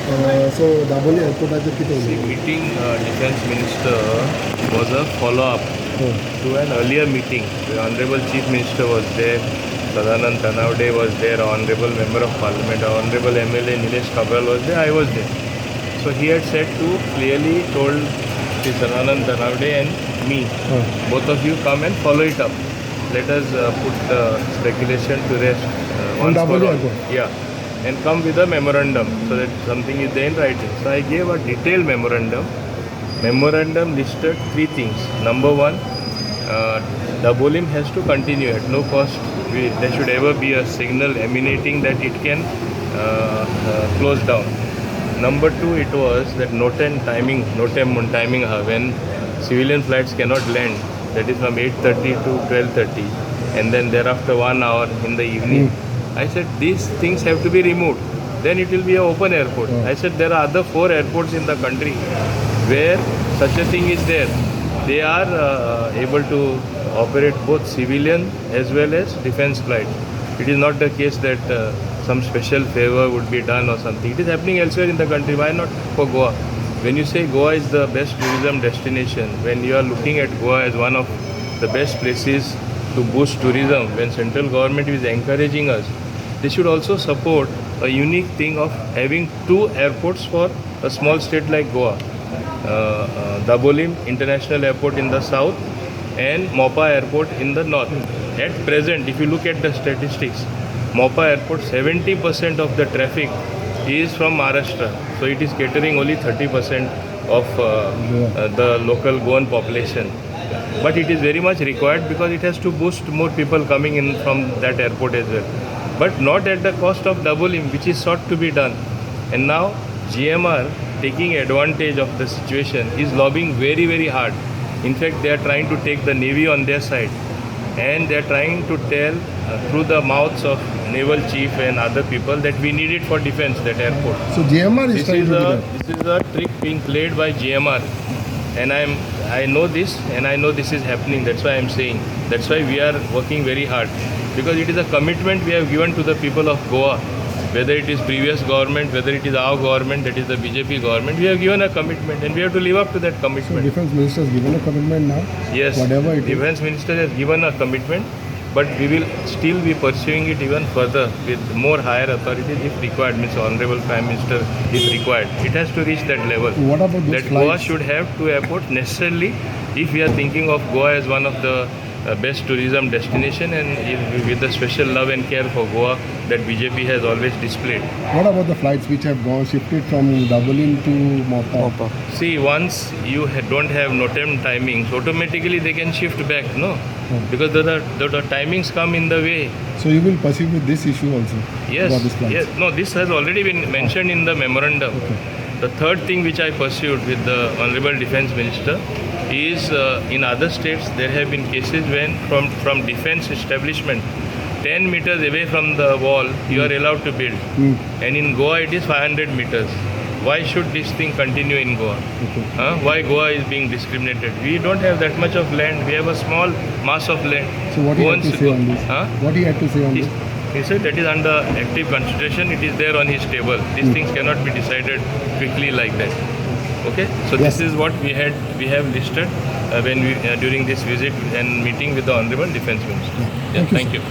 So Dabolim एअरपोर्टाचेर कितें The उलयलें? meeting defense minister was a follow-up to an earlier meeting. The Honorable Chief Minister was there, Sadanand Tanavade was there, Honorable Member of Parliament, Honorable MLA Nilesh Kabral was there, I was there. So he had said to clearly told Sri Sadanand Tanavade and me, both of you come and follow it up. Let us put speculation to rest once for Daboli all. airport? Yeah. And come with a memorandum so that something is there in writing. So I gave a detailed memorandum. Memorandum listed three things. Number one, Dabolim has to continue at no cost. There should ever be a signal emanating that it can close down. Number two, it was that notem timing when civilian flights cannot land, that is from 8:30 to 12:30, and then thereafter 1 hour in the evening. I said these things have to be removed. Then it will be an open airport. I said there are other 4 airports in the country where such a thing is there. They are able to operate both civilian as well as defense flights. It is not the case that some special favor would be done or something. It is happening elsewhere in the country. Why not for Goa? When you say Goa is the best tourism destination, when you are looking at Goa as one of the best places to boost tourism, when central government is encouraging us, they should also support a unique thing of having 2 airports for a small state like Goa. Dabolim International Airport in the south and Mopa Airport in the north. At present, if you look at the statistics, Mopa Airport, 70% of the traffic is from Maharashtra. So it is catering only 30% of the local Goan population. But it is very much required because it has to boost more people coming in from that airport as well. But not at the cost of Dabolim, which is sought to be done. And now GMR, taking advantage of the situation, is lobbying very, very hard. In fact, they are trying to take the Navy on their side. And they are trying to tell through the mouths of naval chief and other people that we need it for defense, that airport. So GMR is trying to do that. This is a trick being played by GMR. And I know this, and I know this is happening. That's why I'm saying. That's why we are working very hard, because it is a commitment we have given to the people of Goa. Whether it is previous government, whether it is our government, that is the BJP government, we have given a commitment, and we have to live up to that So commitment. defense minister has given a commitment now. Yes, Whatever it is. defense minister has given a commitment, but we will still be pursuing it even further with more higher authorities if required. Means Honorable Prime Minister if required. It has to reach that level. What about those That Goa flights? should have 2 airports necessarily if we are thinking of Goa as one of the best tourism destination, and with the special love and care for Goa that BJP has always displayed. What about the flights which have gone shifted from Dabolim to Mopa? See, once you don't have notem timings, automatically they can shift back, no? Because the timings come in the way. So you will pursue with this issue also? Yes, About this flights? yes. No, this has already been mentioned in the memorandum. Okay. The third thing which I pursued with the Honorable Defence Minister is in other states there have been cases when from defence establishment 10 meters away from the wall you are allowed to build, and in Goa it is 500 meters. Why should this thing continue in Goa? Why Goa is being discriminated? We don't have that much of land. We have a small mass of land. So what do you have to say on this? What do you have to say on this? He said that is under active consideration. It is there on his table. These things cannot be decided quickly like that. Okay, so Yes. this is what we have listed when we during this visit and meeting with the Honorable Defence Minister. Yeah, thank you.